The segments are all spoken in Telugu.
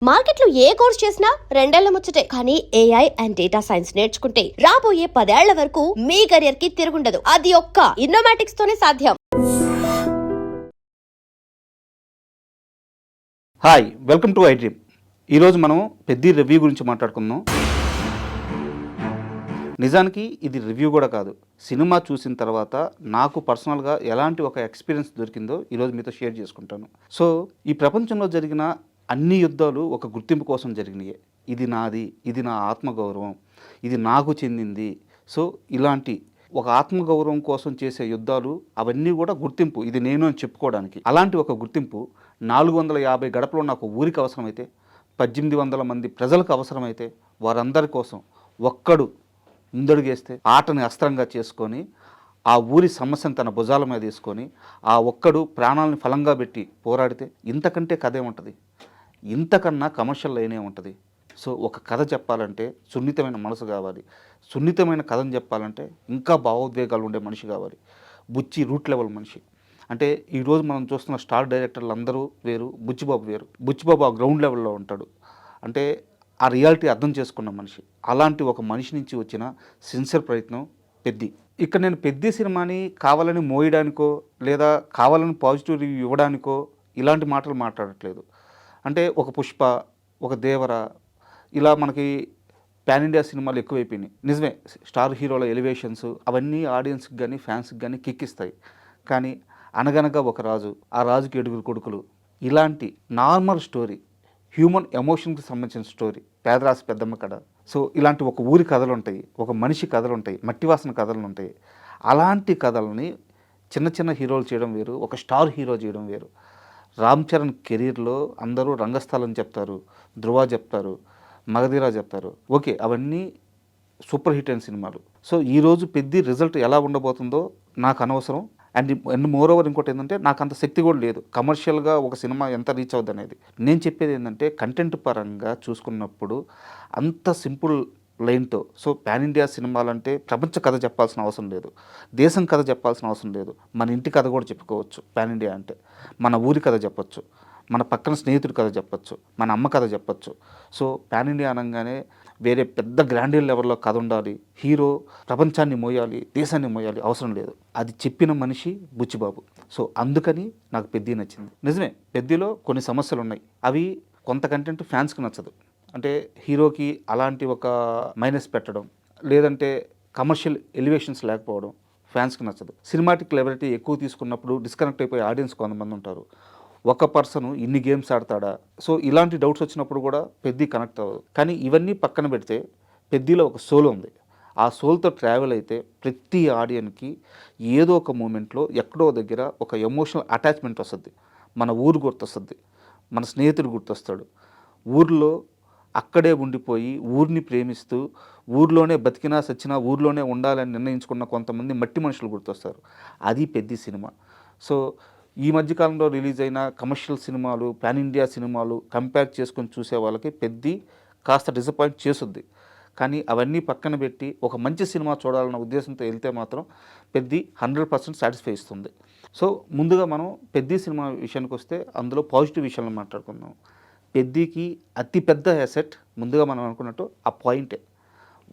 మార్కెట్లో ఏ కోర్స్ చేసినా రెండేళ్ల ముచ్చటే. కానీ ఏఐ అండ్ డేటా సైన్స్ నేర్చుకుంటే రాబోయే 10 ఏళ్ల వరకు మీ కెరియర్ కి తిరుగుండదు. అది ఒక్క ఇన్నోమాటిక్స్ తోనే సాధ్యం. Hi, welcome to iDream. ఈరోజు మనం పెద్ద రివ్యూ గురించి మాట్లాడుకుందాం. నిజానికి ఇది రివ్యూ కూడా కాదు, సినిమా చూసిన తర్వాత నాకు పర్సనల్గా ఎలాంటి ఒక ఎక్స్పీరియన్స్ దొరికిందో ఈరోజు మీతో షేర్ చేసుకుంటాను. సో ఈ ప్రపంచంలో జరిగిన అన్ని యుద్ధాలు ఒక గుర్తింపు కోసం జరిగినాయి. ఇది నాది, ఇది నా ఆత్మగౌరవం, ఇది నాకు చెందింది. సో ఇలాంటి ఒక ఆత్మగౌరవం కోసం చేసే యుద్ధాలు అవన్నీ కూడా గుర్తింపు, ఇది నేను అని చెప్పుకోవడానికి. అలాంటి ఒక గుర్తింపు 450 గడపలో నాకు ఊరికి అవసరమైతే, 1800 మంది ప్రజలకు అవసరమైతే, వారందరి కోసం ఒక్కడు ముందడుగేస్తే ఆటని అస్త్రంగా చేసుకొని ఆ ఊరి సమస్యను తన భుజాల మీద తీసుకొని ఆ ఒక్కడు ప్రాణాలను ఫలంగా పెట్టి పోరాడితే ఇంతకంటే కథ ఏముంటుంది? ఇంతకన్నా కమర్షియల్ లైనే ఉంటుంది. సో ఒక కథ చెప్పాలంటే సున్నితమైన మనసు కావాలి, సున్నితమైన కథను చెప్పాలంటే ఇంకా భావోద్వేగాలు ఉండే మనిషి కావాలి. బుచ్చి రూట్ లెవెల్ మనిషి. అంటే ఈరోజు మనం చూస్తున్న స్టార్ డైరెక్టర్లు అందరూ వేరు, బుచ్చిబాబు వేరు. బుచ్చిబాబు ఆ గ్రౌండ్ లెవెల్లో ఉంటాడు. అంటే ఆ రియాలిటీ అర్థం చేసుకున్న మనిషి. అలాంటి ఒక మనిషి నుంచి వచ్చిన సిన్సియర్ ప్రయత్నం పెద్ది. ఇక్కడ నేను పెద్ది సినిమాని కావాలని మోయడానికో లేదా కావాలని పాజిటివ్ రివ్యూ ఇవ్వడానికో ఇలాంటి మాటలు మాట్లాడట్లేదు. అంటే ఒక పుష్ప, ఒక దేవర, ఇలా మనకి పాన్ ఇండియా సినిమాలు ఎక్కువైపోయినాయి. నిజమే, స్టార్ హీరోల ఎలివేషన్స్ అవన్నీ ఆడియన్స్కి కానీ ఫ్యాన్స్కి కానీ కిక్కిస్తాయి. కానీ అనగనగా ఒక రాజు, ఆ రాజుకి 7 కొడుకులు, ఇలాంటి నార్మల్ స్టోరీ, హ్యూమన్ ఎమోషన్కి సంబంధించిన స్టోరీ, పేదరాశి పెద్దమ్మ కథ. సో ఇలాంటి ఒక ఊరి కథలు ఉంటాయి, ఒక మనిషి కథలు ఉంటాయి, మట్టివాసన కథలు ఉంటాయి. అలాంటి కథలని చిన్న చిన్న హీరోలు చేయడం వేరు, ఒక స్టార్ హీరో చేయడం వేరు. రామ్ చరణ్ కెరీర్లో అందరూ రంగస్థలం చెప్తారు, ధృవ చెప్తారు, మగధీరా చెప్తారు. ఓకే, అవన్నీ సూపర్ హిట్ అయిన సినిమాలు. సో ఈరోజు పెద్ద రిజల్ట్ ఎలా ఉండబోతుందో నాకు అనవసరం. అండ్ మోర్ ఓవర్ ఇంకోటి ఏంటంటే నాకు అంత శక్తి కూడా లేదు కమర్షియల్గా ఒక సినిమా ఎంత రీచ్ అవుద్ది అనేది. నేను చెప్పేది ఏంటంటే కంటెంట్ పరంగా చూసుకున్నప్పుడు అంత సింపుల్ లైన్తో. సో పాన్ ఇండియా సినిమాలంటే ప్రపంచ కథ చెప్పాల్సిన అవసరం లేదు, దేశం కథ చెప్పాల్సిన అవసరం లేదు, మన ఇంటి కథ కూడా చెప్పుకోవచ్చు. పాన్ ఇండియా అంటే మన ఊరి కథ చెప్పచ్చు, మన పక్కన స్నేహితుడి కథ చెప్పచ్చు, మన అమ్మ కథ చెప్పచ్చు. సో పాన్ ఇండియా అనగానే వేరే పెద్ద గ్రాండియర్ లెవెల్లో కథ ఉండాలి, హీరో ప్రపంచాన్ని మోయాలి, దేశాన్ని మోయాలి, అవసరం లేదు. అది చెప్పిన మనిషి బుచ్చిబాబు. సో అందుకని నాకు పెద్ది నచ్చింది. నిజమే, పెద్దిలో కొన్ని సమస్యలు ఉన్నాయి. అవి కొంత కంటెంట్ ఫ్యాన్స్కి నచ్చదు. అంటే హీరోకి అలాంటి ఒక మైనస్ పెట్టడం, లేదంటే కమర్షియల్ ఎలివేషన్స్ లేకపోవడం ఫ్యాన్స్కి నచ్చదు. సినిమాటిక్ లెవెలిటీ ఎక్కువ తీసుకున్నప్పుడు డిస్కనెక్ట్ అయిపోయే ఆడియన్స్ కొంతమంది ఉంటారు. ఒక పర్సన్ ఇన్ని గేమ్స్ ఆడతాడా? సో ఇలాంటి డౌట్స్ వచ్చినప్పుడు కూడా పెద్ది కనెక్ట్ అవ్వదు. కానీ ఇవన్నీ పక్కన పెడితే పెద్దిలో ఒక సోల్ ఉంది. ఆ సోల్తో ట్రావెల్ అయితే ప్రతి ఆడియన్కి ఏదో ఒక మూమెంట్లో ఎక్కడో దగ్గర ఒక ఎమోషనల్ అటాచ్మెంట్ వస్తుంది. మన ఊరు గుర్తొస్తుంది, మన స్నేహితుడు గుర్తొస్తాడు. ఊర్లో అక్కడే ఉండిపోయి ఊరిని ప్రేమిస్తూ ఊర్లోనే బతికినా సచ్చినా ఊర్లోనే ఉండాలని నిర్ణయించుకున్న కొంతమంది మట్టి మనుషులు గుర్తొస్తారు. అది పెద్ది సినిమా. సో ఈ మధ్యకాలంలో రిలీజ్ అయిన కమర్షియల్ సినిమాలు, పాన్ ఇండియా సినిమాలు కంపేర్ చేసుకొని చూసే వాళ్ళకి పెద్ది కాస్త డిసప్పాయింట్ చేస్తుంది. కానీ అవన్నీ పక్కన పెట్టి ఒక మంచి సినిమా చూడాలన్న ఉద్దేశంతో వెళ్తే మాత్రం పెద్ది 100% సాటిస్ఫై ఇస్తుంది. సో ముందుగా మనం పెద్ది సినిమా విషయానికి వస్తే అందులో పాజిటివ్ విషయాలను మాట్లాడుకుందాం. పెద్దికి అతిపెద్ద అసెట్ ముందుగా మనం అనుకున్నట్టు ఆ పాయింటే,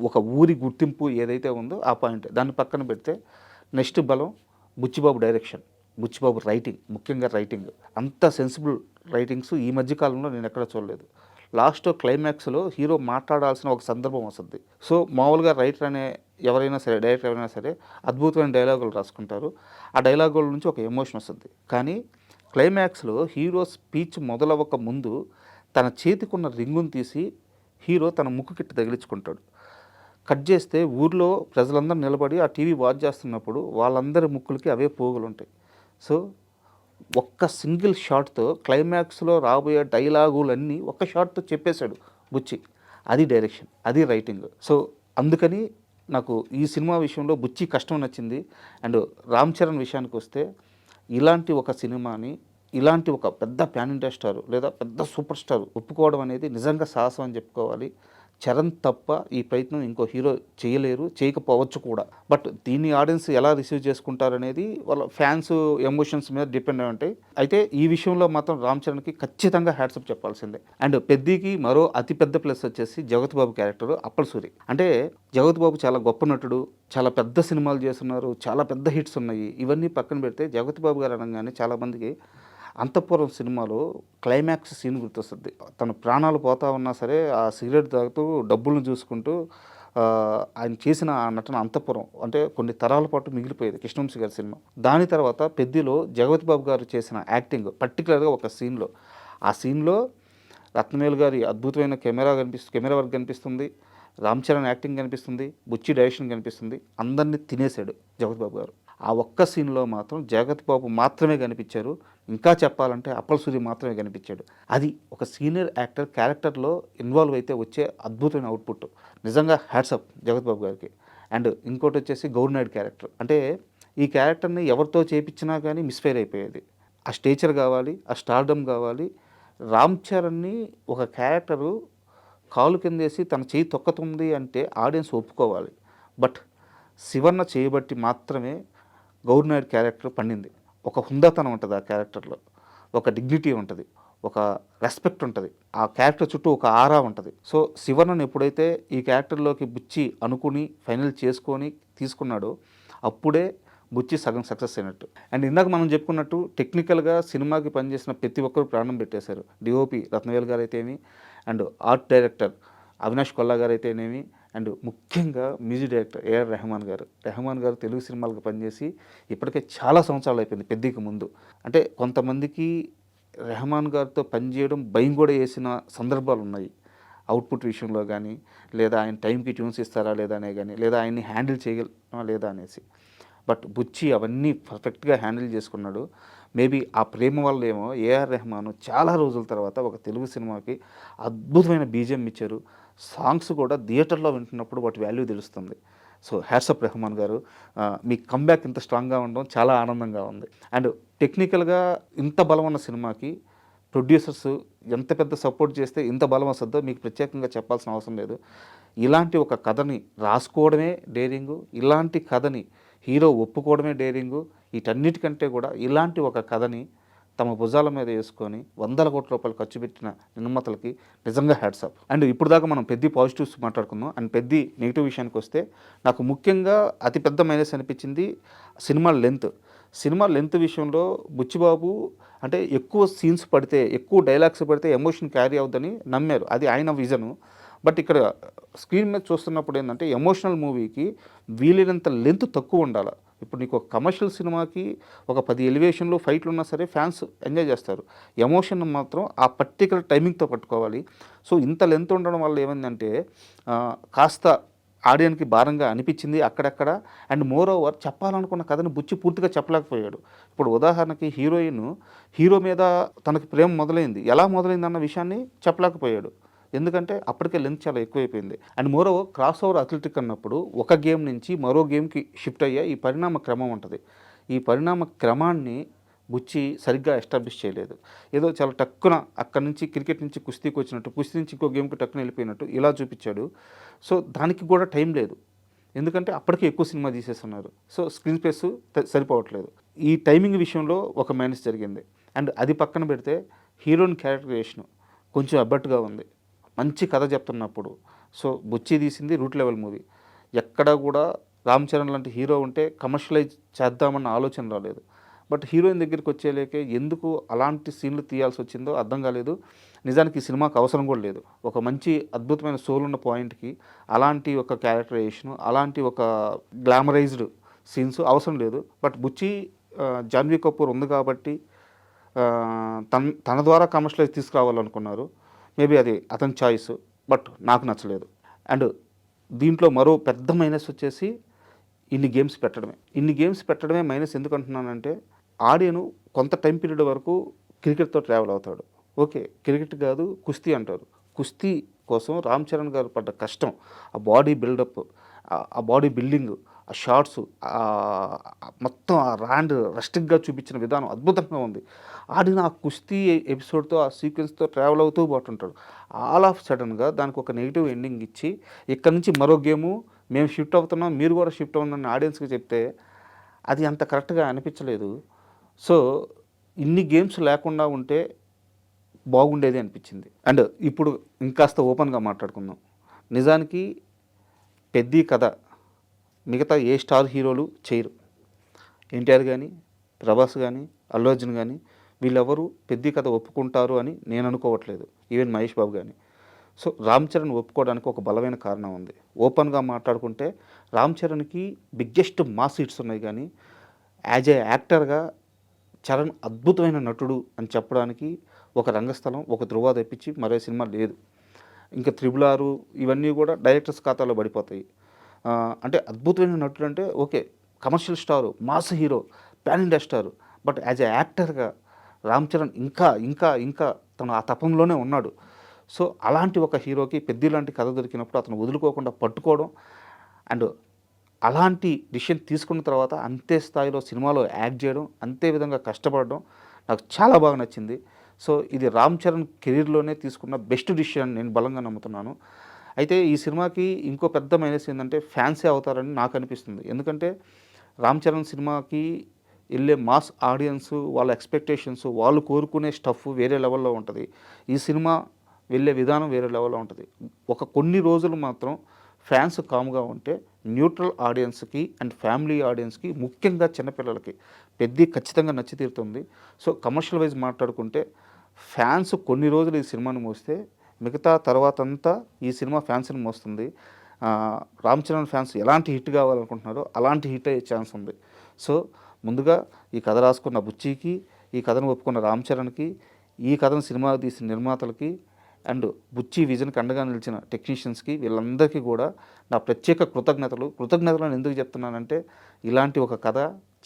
ఒక ఊరి గుర్తింపు ఏదైతే ఉందో ఆ పాయింటే. దాన్ని పక్కన పెడితే నెక్స్ట్ బలం బుచ్చిబాబు డైరెక్షన్, బుచ్చిబాబు రైటింగ్, ముఖ్యంగా రైటింగ్. అంత సెన్సిబుల్ రైటింగ్స్ ఈ మధ్యకాలంలో నేను ఎక్కడ చూడలేదు. లాస్ట్ క్లైమాక్స్లో హీరో మాట్లాడాల్సిన ఒక సందర్భం వస్తుంది. సో మామూలుగా రైటర్ అనే ఎవరైనా సరే, డైరెక్టర్ ఎవరైనా సరే అద్భుతమైన డైలాగులు రాసుకుంటారు. ఆ డైలాగుల నుంచి ఒక ఎమోషన్ వస్తుంది. కానీ క్లైమాక్స్లో హీరో స్పీచ్ మొదలవ్వక ముందు తన చేతికున్న రింగును తీసి హీరో తన ముక్కుకిట్టి తగిలించుకుంటాడు. కట్ చేస్తే ఊర్లో ప్రజలందరూ నిలబడి ఆ టీవీ వాచ్ చేస్తున్నప్పుడు వాళ్ళందరి ముక్కులకి అవే పోగులు ఉంటాయి. సో ఒక్క సింగిల్ షాట్తో క్లైమాక్స్లో రాబోయే డైలాగులన్నీ ఒక్క షాట్తో చెప్పేశాడు బుచ్చి. అది డైరెక్షన్, అది రైటింగ్. సో అందుకని నాకు ఈ సినిమా విషయంలో బుచ్చి కష్టం నచ్చింది. అండ్ రామ్ చరణ్ విషయానికి వస్తే ఇలాంటి ఒక సినిమాని, ఇలాంటి ఒక పెద్ద పాన్ ఇండియా స్టార్ లేదా పెద్ద సూపర్ స్టార్ ఒప్పుకోవడం అనేది నిజంగా సాహసం అని చెప్పుకోవాలి. చరణ్ తప్ప ఈ ప్రయత్నం ఇంకో హీరో చేయలేరు, చేయకపోవచ్చు కూడా. బట్ దీన్ని ఆడియన్స్ ఎలా రిసీవ్ చేసుకుంటారనేది వాళ్ళ ఫ్యాన్స్ ఎమోషన్స్ మీద డిపెండ్ అయి ఉంటాయి. అయితే ఈ విషయంలో మాత్రం రామ్ చరణ్కి ఖచ్చితంగా హ్యాట్సప్ చెప్పాల్సిందే. అండ్ పెద్దికి మరో అతిపెద్ద ప్లస్ వచ్చేసి జగత్ బాబు క్యారెక్టర్ అప్పల్ సూరి. అంటే జగత్ బాబు చాలా గొప్ప నటుడు, చాలా పెద్ద సినిమాలు చేస్తున్నారు, చాలా పెద్ద హిట్స్ ఉన్నాయి. ఇవన్నీ పక్కన పెడితే జగత్ బాబు గారు అనగానే చాలామందికి అంతఃపురం సినిమాలో క్లైమాక్స్ సీన్ గుర్తొస్తుంది. తన ప్రాణాలు పోతా ఉన్నా సరే ఆ సిగరెట్ తాగుతూ డబ్బులను చూసుకుంటూ ఆయన చేసిన ఆ నటన అంతఃపురం అంటే కొన్ని తరాల పాటు మిగిలిపోయేది కృష్ణవంశీ గారి సినిమా. దాని తర్వాత పెద్దిలో జగపతి బాబు గారు చేసిన యాక్టింగ్ పర్టికులర్గా ఒక సీన్లో, ఆ సీన్లో రత్నవేలు గారి అద్భుతమైన కెమెరా వర్క్ కనిపిస్తుంది, రామ్ చరణ్ యాక్టింగ్ కనిపిస్తుంది, బుచ్చి డైరెక్షన్ కనిపిస్తుంది. అందరినీ తినేశాడు జగపతి బాబు గారు. ఆ ఒక్క సీన్లో మాత్రం జగత్ బాబు మాత్రమే కనిపించారు. ఇంకా చెప్పాలంటే అప్పల్ సూరి మాత్రమే కనిపించాడు. అది ఒక సీనియర్ యాక్టర్ క్యారెక్టర్లో ఇన్వాల్వ్ అయితే వచ్చే అద్భుతమైన అవుట్పుట్. నిజంగా హ్యాట్సప్ జగత్ బాబు గారికి. అండ్ ఇంకోటి వచ్చేసి గౌర్నాయుడు క్యారెక్టర్. అంటే ఈ క్యారెక్టర్ని ఎవరితో చేపించినా కానీ మిస్ఫైర్ అయిపోయేది. ఆ స్టేచర్ కావాలి, ఆ స్టార్డమ్ కావాలి. రామ్ చరణ్ని ఒక క్యారెక్టరు కాలు కిందేసి తన చేయి తొక్కుతుంది అంటే ఆడియన్స్ ఒప్పుకోవాలి. బట్ శివన్న చేయబట్టి మాత్రమే గౌర్నాయుడు క్యారెక్టర్ పండింది. ఒక హుందాతనం ఉంటుంది ఆ క్యారెక్టర్లో, ఒక డిగ్నిటీ ఉంటుంది, ఒక రెస్పెక్ట్ ఉంటుంది. ఆ క్యారెక్టర్ చుట్టూ ఒక ఆరా ఉంటుంది. సో శివన్నను ఎప్పుడైతే ఈ క్యారెక్టర్లోకి బుచ్చి అనుకుని ఫైనల్ చేసుకొని తీసుకున్నాడో అప్పుడే బుచ్చి సగం సక్సెస్ అయినట్టు. అండ్ ఇందాక మనం చెప్పుకున్నట్టు టెక్నికల్గా సినిమాకి పనిచేసిన ప్రతి ఒక్కరు ప్రాణం పెట్టేశారు. డిఓపి రత్నవేల్ గారు అయితేనేమి, and art director Avinash Kolla గారు అయితేనేమి, అండ్ ముఖ్యంగా మ్యూజిక్ డైరెక్టర్ ఏఆర్ రెహమాన్ గారు తెలుగు సినిమాలకు పనిచేసి ఇప్పటికే చాలా సంవత్సరాలు అయిపోయింది పెద్దికి ముందు. అంటే కొంతమందికి రెహమాన్ గారితో పనిచేయడం భయం కూడా వేసిన సందర్భాలు ఉన్నాయి. అవుట్పుట్ విషయంలో కానీ, లేదా ఆయన టైంకి ట్యూన్స్ ఇస్తారా లేదా అనే కానీ, లేదా ఆయన్ని హ్యాండిల్ చేయగలమా లేదా అనేసి. బట్ బుచ్చి అవన్నీ పర్ఫెక్ట్గా హ్యాండిల్ చేసుకున్నాడు. మేబీ ఆ ప్రేమ వల్ల ఏమో ఏఆర్ రెహమాన్ చాలా రోజుల తర్వాత ఒక తెలుగు సినిమాకి అద్భుతమైన బీజిఎం ఇచ్చారు. సాంగ్స్ కూడా థియేటర్లో వింటున్నప్పుడు వాటి వాల్యూ తెలుస్తుంది. సో హ్యాట్సప్ రెహమాన్ గారు, మీ కంబ్యాక్ ఇంత స్ట్రాంగ్గా ఉండడం చాలా ఆనందంగా ఉంది. అండ్ టెక్నికల్గా ఇంత బలం ఉన్న సినిమాకి ప్రొడ్యూసర్స్ ఎంత పెద్ద సపోర్ట్ చేస్తే ఇంత బలం వస్తుందో మీకు ప్రత్యేకంగా చెప్పాల్సిన అవసరం లేదు. ఇలాంటి ఒక కథని రాసుకోవడమే డేరింగు, ఇలాంటి కథని హీరో ఒప్పుకోవడమే డేరింగు. వీటన్నిటికంటే కూడా ఇలాంటి ఒక కథని తమ భుజాల మీద వేసుకొని 100 కోట్ల రూపాయలు ఖర్చు పెట్టిన నిర్మాతలకి నిజంగా హ్యాట్సప్. అండ్ ఇప్పుడు దాకా మనం పెద్ద పాజిటివ్స్ మాట్లాడుకుందాం. అండ్ పెద్ద నెగిటివ్ విషయానికి వస్తే నాకు ముఖ్యంగా అతిపెద్ద మైనస్ అనిపించింది సినిమా లెంత్ విషయంలో బుచ్చిబాబు అంటే ఎక్కువ సీన్స్ పడితే, ఎక్కువ డైలాగ్స్ పడితే ఎమోషన్ క్యారీ అవుద్దని నమ్మారు. అది ఆయన విజను. బట్ ఇక్కడ స్క్రీన్ మీద చూస్తున్నప్పుడు ఏంటంటే ఎమోషనల్ మూవీకి వీలైనంత లెంత్ తక్కువ ఉండాలి. ఇప్పుడు నీకు ఒక కమర్షియల్ సినిమాకి ఒక 10 ఎలివేషన్లు ఫైట్లు ఉన్నా సరే ఫ్యాన్స్ ఎంజాయ్ చేస్తారు. ఎమోషన్ మాత్రం ఆ పర్టికులర్ టైమింగ్తో పట్టుకోవాలి. సో ఇంత లెంత్ ఉండడం వల్ల ఏమైందంటే కాస్త ఆడియన్కి భారంగా అనిపించింది అక్కడక్కడ. అండ్ మోర్ ఓవర్ చెప్పాలనుకున్న కథను బుచ్చి పూర్తిగా చెప్పలేకపోయాడు. ఇప్పుడు ఉదాహరణకి హీరో మీద తనకి ప్రేమ మొదలైంది, ఎలా మొదలైంది అన్న విషయాన్ని చెప్పలేకపోయాడు. ఎందుకంటే అప్పటికే లెంత్ చాలా ఎక్కువైపోయింది. And more over cross over athletic అన్నప్పుడు ఒక గేమ్ నుంచి మరో గేమ్కి షిఫ్ట్ అయ్యే ఈ పరిణామ క్రమం ఉంటుంది. ఈ పరిణామ క్రమాన్ని బుచ్చి సరిగ్గా ఎస్టాబ్లిష్ చేయలేదు. ఏదో చాలా టక్కున అక్కడి నుంచి క్రికెట్ నుంచి కుస్తీకి వచ్చినట్టు, కుస్తీ నుంచి ఇంకో గేమ్కి టక్కున వెళ్ళిపోయినట్టు ఇలా చూపించాడు. సో దానికి కూడా టైం లేదు, ఎందుకంటే అప్పటికే ఎక్కువ సినిమా తీసేస్తున్నారు. సో స్క్రీన్ స్పేస్ సరిపోవట్లేదు. ఈ టైమింగ్ విషయంలో ఒక మైనస్ జరిగింది. అండ్ అది పక్కన పెడితే హీరోయిన్ క్యారెక్టరైజేషన్ కొంచెం అబ్బట్టుగా ఉంది. మంచి కథ చెప్తున్నప్పుడు సో బుచ్చి తీసింది రూట్ లెవెల్ మూవీ. ఎక్కడా కూడా రామ్ చరణ్ లాంటి హీరో ఉంటే కమర్షియలైజ్ చేద్దామన్న ఆలోచన రాలేదు. బట్ హీరోయిన్ దగ్గరికి వచ్చేలేకే ఎందుకు అలాంటి సీన్లు తీయాల్సి వచ్చిందో అర్థం కాలేదు. నిజానికి ఈ సినిమాకి అవసరం కూడా లేదు. ఒక మంచి అద్భుతమైన సోల్ ఉన్న పాయింట్కి అలాంటి ఒక క్యారెక్టరైజేషన్, అలాంటి ఒక గ్లామరైజ్డ్ సీన్స్ అవసరం లేదు. బట్ బుచ్చి జాన్వీ కపూర్ ఉంది కాబట్టి తన ద్వారా కమర్షియలైజ్ తీసుకురావాలనుకున్నారు. మేబీ అది అతని చాయిస్, బట్ నాకు నచ్చలేదు. అండ్ దీంట్లో మరో పెద్ద మైనస్ వచ్చేసి ఇన్ని గేమ్స్ పెట్టడమే మైనస్. ఎందుకు అంటున్నానంటే ఆడియను కొంత టైం పీరియడ్ వరకు క్రికెట్తో ట్రావెల్ అవుతాడు. ఓకే, క్రికెట్ కాదు కుస్తీ అంటారు. కుస్తీ కోసం రామ్ చరణ్ గారు పడ్డ కష్టం, ఆ బాడీ బిల్డప్, ఆ బాడీ బిల్డింగ్, ఆ షార్ట్స్ మొత్తం ఆ ర్యాండ్ రస్టిక్గా చూపించిన విధానం అద్భుతంగా ఉంది. ఆడిన ఆ కుస్తీ ఎపిసోడ్తో ఆ సీక్వెన్స్తో ట్రావెల్ అవుతూ పోతుంటాడు. ఆల్ ఆఫ్ సడన్గా దానికి ఒక నెగిటివ్ ఎండింగ్ ఇచ్చి ఇక్కడ నుంచి మరో గేము మేము షిఫ్ట్ అవుతున్నాం, మీరు కూడా షిఫ్ట్ అవుతుందని ఆడియన్స్కి చెప్తే అది అంత కరెక్ట్గా అనిపించలేదు. సో ఇన్ని గేమ్స్ లేకుండా ఉంటే బాగుండేది అనిపించింది. అండ్ ఇప్పుడు ఇంకాస్త ఓపెన్గా మాట్లాడుకుందాం. నిజానికి పెద్ద కథ మిగతా ఏ స్టార్ హీరోలు చేయరు. ఎన్టీఆర్ కానీ, ప్రభాస్ కానీ, అల్లు అర్జున్ కానీ వీళ్ళెవరూ పెద్ద కథ ఒప్పుకుంటారు అని నేను అనుకోవట్లేదు. ఈవెన్ మహేష్ బాబు కానీ. సో రామ్ చరణ్ ఒప్పుకోవడానికి ఒక బలమైన కారణం ఉంది. ఓపెన్గా మాట్లాడుకుంటే రామ్ చరణ్కి బిగ్గెస్ట్ మాస్ హిట్స్ ఉన్నాయి, కానీ యాజ్ ఏ యాక్టర్గా చరణ్ అద్భుతమైన నటుడు అని చెప్పడానికి ఒక రంగస్థలం, ఒక ధృవ తెప్పించి మరో సినిమా లేదు. ఇంకా 6 ఇవన్నీ కూడా డైరెక్టర్స్ ఖాతాలో పడిపోతాయి. అంటే అద్భుతమైన నటుడు అంటే okay, commercial star, mass hero, pan India star. But as a యాక్టర్గా రామ్ చరణ్ ఇంకా ఇంకా ఇంకా తను ఆ తపంలోనే ఉన్నాడు. సో అలాంటి ఒక హీరోకి పెద్ద లాంటి కథ దొరికినప్పుడు అతను వదులుకోకుండా పట్టుకోవడం అండ్ అలాంటి డిసిషన్ తీసుకున్న తర్వాత అంతే స్థాయిలో సినిమాలో యాక్ట్ చేయడం, అంతే విధంగా కష్టపడడం నాకు చాలా బాగా నచ్చింది. సో ఇది రామ్ చరణ్ కెరీర్లోనే తీసుకున్న బెస్ట్ డిసిషన్ నేను బలంగా నమ్ముతున్నాను. అయితే ఈ సినిమాకి ఇంకో పెద్ద మైనస్ ఏంటంటే ఫ్యాన్సే అవుతారని నాకు అనిపిస్తుంది. ఎందుకంటే రామ్ చరణ్ సినిమాకి వెళ్ళే మాస్ ఆడియన్స్, వాళ్ళ ఎక్స్పెక్టేషన్స్, వాళ్ళు కోరుకునే స్టఫ్ వేరే లెవెల్లో ఉంటుంది. ఈ సినిమా వెళ్ళే విధానం వేరే లెవెల్లో ఉంటుంది. కొన్ని రోజులు మాత్రం ఫ్యాన్స్ కామ్గా ఉంటే న్యూట్రల్ ఆడియన్స్కి అండ్ ఫ్యామిలీ ఆడియన్స్కి, ముఖ్యంగా చిన్నపిల్లలకి ఖచ్చితంగా నచ్చి తీరుతుంది. సో కమర్షియల్ వైజ్ మాట్లాడుకుంటే ఫ్యాన్స్ కొన్ని రోజులు ఈ సినిమాని మోస్తే మిగతా తర్వాత అంతా ఈ సినిమా ఫ్యాన్స్ని మోస్తుంది. రామ్ చరణ్ ఫ్యాన్స్ ఎలాంటి హిట్ కావాలనుకుంటున్నారో అలాంటి హిట్ అయ్యే ఛాన్స్ ఉంది. సో ముందుగా ఈ కథ రాసుకున్న బుచ్చికి, ఈ కథను ఒప్పుకున్న రామ్ చరణ్కి, ఈ కథను సినిమా తీసిన నిర్మాతలకి అండ్ బుచ్చి విజన్కి అండగా నిలిచిన టెక్నీషియన్స్కి, వీళ్ళందరికీ కూడా నా ప్రత్యేక కృతజ్ఞతలను ఎందుకు చెప్తున్నానంటే ఇలాంటి ఒక కథ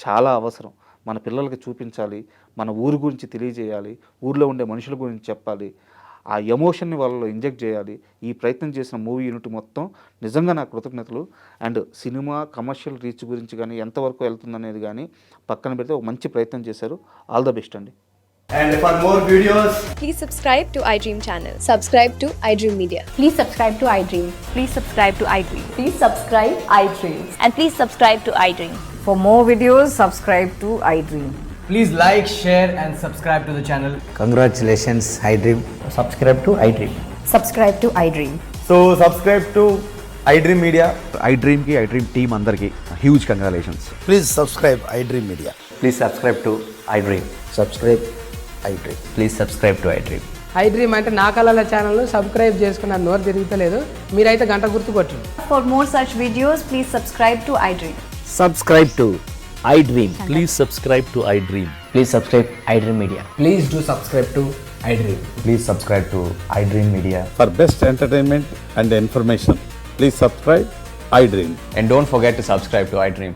చాలా అవసరం. మన పిల్లలకి చూపించాలి, మన ఊరు గురించి తెలియజేయాలి, ఊర్లో ఉండే మనుషుల గురించి చెప్పాలి, ఆ ఎమోషన్ని వాళ్ళలో ఇంజెక్ట్ చేయాలి. ఈ ప్రయత్నం చేసిన మూవీ యూనిట్ మొత్తం నిజంగా నా కృతజ్ఞతలు. అండ్ సినిమా కమర్షియల్ రీచ్ గురించి కానీ ఎంతవరకు వెళ్తుందనేది కానీ పక్కన పెడితే ఒక మంచి ప్రయత్నం చేశారు. ఆల్ ద బెస్ట్ అండి. And for more videos, Please subscribe to iDream channel. Subscribe to iDream Media. Please subscribe to iDream. Please subscribe to iDream. Please subscribe iDream. And please subscribe to iDream. For more videos, subscribe to iDream. please like, share and subscribe to the channel. Congratulations, iDream. Subscribe to iDream. Subscribe to iDream. So subscribe to iDream Media. iDream ki iDream team andarki huge congratulations. Please subscribe iDream Media. Please subscribe to iDream. Subscribe iDream. Please subscribe to iDream. iDream అంటే నా కళల ఛానల్ను సబ్స్క్రైబ్ చేసుకున్న నోరు తిరుగుతలేదు, మీరైతే గంట గుర్తు కొట్టండి. For more such videos, please subscribe to iDream. Subscribe to iDream. Please subscribe to iDream. Please subscribe iDream Media. Please do subscribe to iDream. Please subscribe to iDream Media. For best entertainment and information, please subscribe iDream. And don't forget to subscribe to iDream.